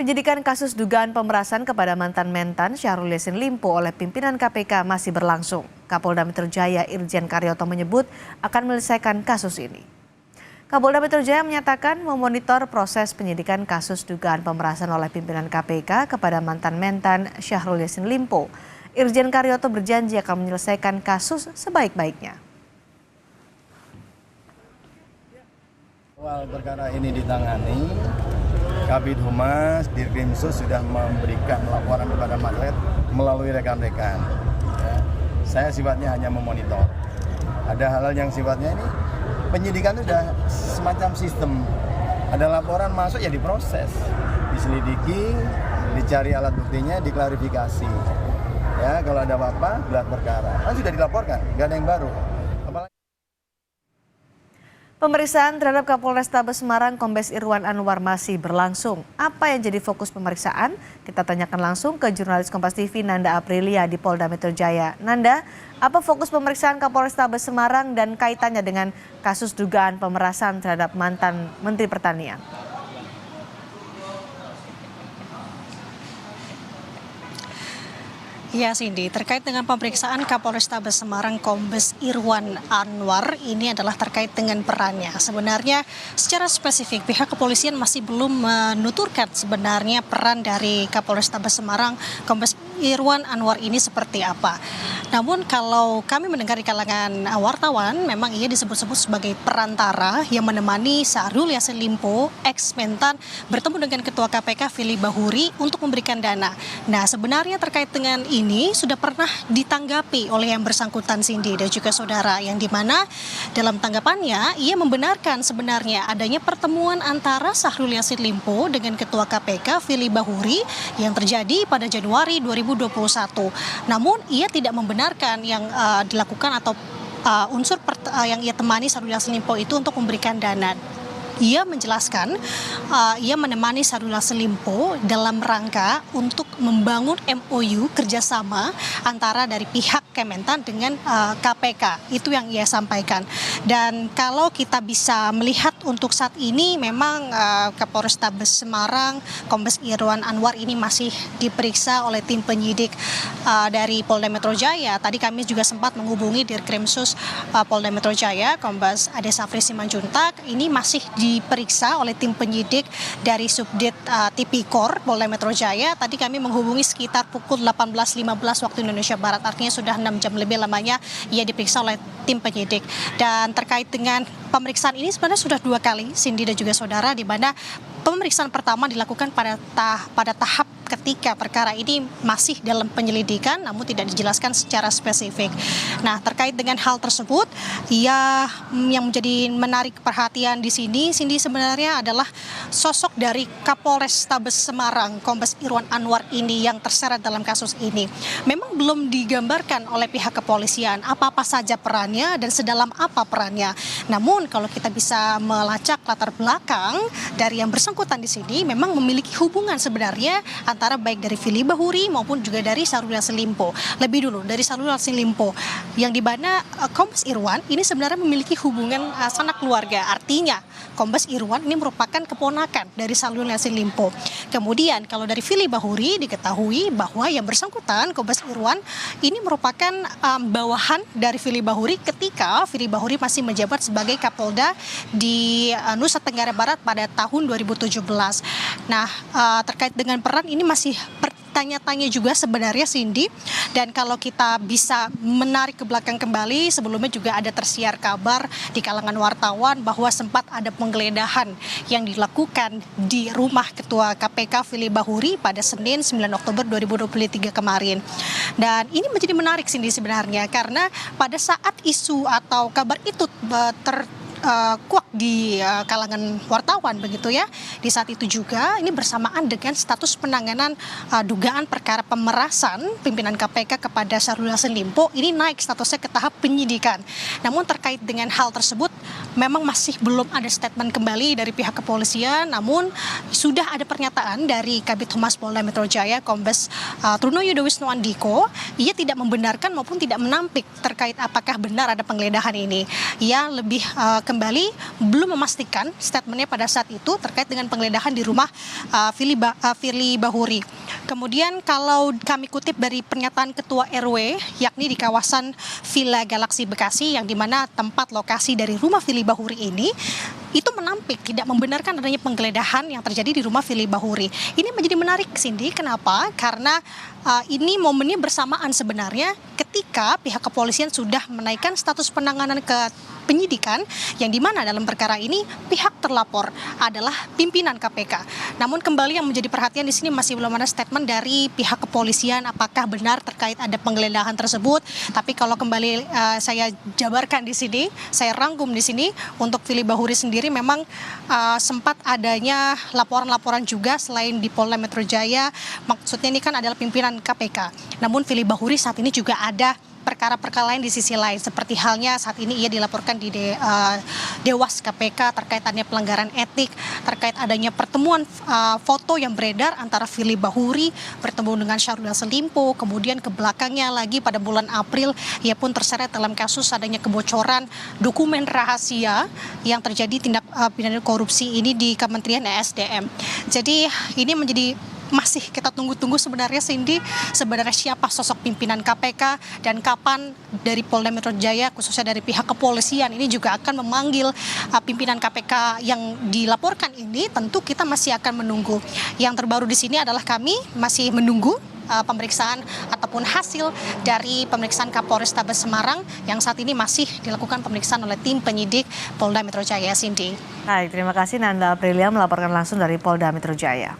Penyidikan kasus dugaan pemerasan kepada mantan-mentan Syahrul Yassin Limpo oleh pimpinan KPK masih berlangsung. Kapolda Metro Jaya Irjen Karyoto menyebut akan menyelesaikan kasus ini. Kapolda Metro Jaya menyatakan memonitor proses penyidikan kasus dugaan pemerasan oleh pimpinan KPK kepada mantan-mentan Syahrul Yassin Limpo. Irjen Karyoto berjanji akan menyelesaikan kasus sebaik-baiknya. Awal perkara ini ditangani, Kabid Humas, Dirkrimsus sudah memberikan laporan kepada Maklet melalui rekan-rekan. Ya, saya sifatnya hanya memonitor. Ada hal-hal yang sifatnya ini penyidikan sudah semacam sistem. Ada laporan masuk ya diproses, diselidiki, dicari alat buktinya, diklarifikasi. Ya, kalau ada apa-apa, gelar perkara. Kan sudah dilaporkan, nggak ada yang baru. Pemeriksaan terhadap Kapolrestabes Semarang Kombes Irwan Anwar masih berlangsung. Apa yang jadi fokus pemeriksaan? Kita tanyakan langsung ke jurnalis Kompas TV Nanda Aprilia di Polda Metro Jaya. Nanda, apa fokus pemeriksaan Kapolrestabes Semarang dan kaitannya dengan kasus dugaan pemerasan terhadap mantan Menteri Pertanian? Ya Cindy, terkait dengan pemeriksaan Kapolrestabes Semarang Kombes Irwan Anwar ini adalah terkait dengan perannya. Sebenarnya secara spesifik pihak kepolisian masih belum menuturkan sebenarnya peran dari Kapolrestabes Semarang Kombes Irwan Anwar ini seperti apa. Namun kalau kami mendengar di kalangan wartawan, memang ia disebut-sebut sebagai perantara yang menemani Syahrul Yassin Limpo, ex-mentan, bertemu dengan Ketua KPK Firly Bahuri untuk memberikan dana. Nah sebenarnya terkait dengan ini sudah pernah ditanggapi oleh yang bersangkutan Cindy dan juga saudara, yang dimana dalam tanggapannya ia membenarkan sebenarnya adanya pertemuan antara Syahrul Yassin Limpo dengan Ketua KPK Firly Bahuri yang terjadi pada Januari 2021. Namun ia tidak membenarkan yang dilakukan atau unsur yang ia temani Syahrul Yassin Limpo itu untuk memberikan dana. Ia menjelaskan ia menemani Syahrul Yassin Limpo dalam rangka untuk membangun MOU kerjasama antara dari pihak Kementan dengan KPK. Itu yang ia sampaikan. Dan kalau kita bisa melihat untuk saat ini memang Kapolrestabes Semarang Kombes Irwan Anwar ini masih diperiksa oleh tim penyidik dari Polda Metro Jaya. Tadi kami juga sempat menghubungi Dirkrimsus Polda Metro Jaya Kombes Ade Safri Simanjuntak. Ini masih diperiksa oleh tim penyidik dari Subdit Tipikor Polda Metro Jaya. Tadi kami menghubungi sekitar pukul 18.15 waktu Indonesia Barat, artinya sudah 6 jam lebih lamanya ia diperiksa oleh tim penyidik. Dan terkait dengan pemeriksaan ini sebenarnya sudah 2 kali, Cindy dan juga saudara, di mana pemeriksaan pertama dilakukan pada tahap ketika perkara ini masih dalam penyelidikan namun tidak dijelaskan secara spesifik. Nah, terkait dengan hal tersebut, yang menjadi menarik perhatian di sini, Cindy, sebenarnya adalah sosok dari Kapolrestabes Semarang Kombes Irwan Anwar ini yang terseret dalam kasus ini. Memang belum digambarkan oleh pihak kepolisian apa-apa saja perannya dan sedalam apa perannya. Namun kalau kita bisa melacak latar belakang dari yang bersangkutan di sini, memang memiliki hubungan sebenarnya antara baik dari Firly Bahuri maupun juga dari Syahrul Yassin Limpo. Lebih dulu dari Syahrul Yassin Limpo, yang dimana Kombes Irwan ini sebenarnya memiliki hubungan sanak keluarga. Artinya Kombes Irwan ini merupakan keponakan dari Syahrul Yassin Limpo. Kemudian kalau dari Firly Bahuri diketahui bahwa yang bersangkutan Kombes Irwan ini merupakan bawahan dari Firly Bahuri ketika Firly Bahuri masih menjabat sebagai Kapolda di Nusa Tenggara Barat pada tahun 2017. Nah, terkait dengan peran ini masih tanya-tanya juga sebenarnya, Cindy. Dan kalau kita bisa menarik ke belakang kembali, sebelumnya juga ada tersiar kabar di kalangan wartawan bahwa sempat ada penggeledahan yang dilakukan di rumah Ketua KPK Firly Bahuri pada Senin 9 Oktober 2023 kemarin. Dan ini menjadi menarik, Cindy, sebenarnya karena pada saat isu atau kabar itu kuak di kalangan wartawan begitu ya. Di saat itu juga ini bersamaan dengan status penanganan dugaan perkara pemerasan pimpinan KPK kepada Syahrul Yassin Limpo ini naik statusnya ke tahap penyidikan. Namun terkait dengan hal tersebut memang masih belum ada statement kembali dari pihak kepolisian, namun sudah ada pernyataan dari Kabid Humas Polda Metro Jaya Kombes Truno Yudo Wisnu Andiko. Ia tidak membenarkan maupun tidak menampik terkait apakah benar ada penggeledahan ini. Ia lebih kembali belum memastikan statementnya pada saat itu terkait dengan penggeledahan di rumah Firly Bahuri. Kemudian kalau kami kutip dari pernyataan Ketua RW, yakni di kawasan Villa Galaxy Bekasi, yang dimana tempat lokasi dari rumah Firly Bahuri ini, itu menampik tidak membenarkan adanya penggeledahan yang terjadi di rumah Firly Bahuri. Ini menjadi menarik, Cindy. Kenapa? Karena ini momennya bersamaan sebenarnya ketika pihak kepolisian sudah menaikkan status penanganan ke penyidikan, yang dimana dalam perkara ini pihak terlapor adalah pimpinan KPK. Namun kembali yang menjadi perhatian di sini masih belum ada statement dari pihak kepolisian apakah benar terkait ada penggeledahan tersebut. Tapi kalau kembali saya jabarkan di sini, saya rangkum di sini untuk Firly Bahuri sendiri memang sempat adanya laporan-laporan juga selain di Polda Metro Jaya. Maksudnya ini kan adalah pimpinan KPK. Namun Firly Bahuri saat ini juga ada perkara-perkara lain di sisi lain, seperti halnya saat ini ia dilaporkan di Dewas KPK terkait adanya pelanggaran etik, terkait adanya pertemuan foto yang beredar antara Firly Bahuri bertemu dengan Syahrul Yassin Limpo, kemudian ke belakangnya lagi pada bulan April ia pun terseret dalam kasus adanya kebocoran dokumen rahasia yang terjadi tindak pidana korupsi ini di Kementerian ESDM. Jadi ini menjadi masih kita tunggu-tunggu sebenarnya, Cindy, sebenarnya siapa sosok pimpinan KPK dan kapan dari Polda Metro Jaya khususnya dari pihak kepolisian ini juga akan memanggil pimpinan KPK yang dilaporkan ini. Tentu kita masih akan menunggu. Yang terbaru di sini adalah kami masih menunggu pemeriksaan ataupun hasil dari pemeriksaan Kapolrestabes Semarang yang saat ini masih dilakukan pemeriksaan oleh tim penyidik Polda Metro Jaya, Cindy. Baik, terima kasih Nanda Aprilia melaporkan langsung dari Polda Metro Jaya.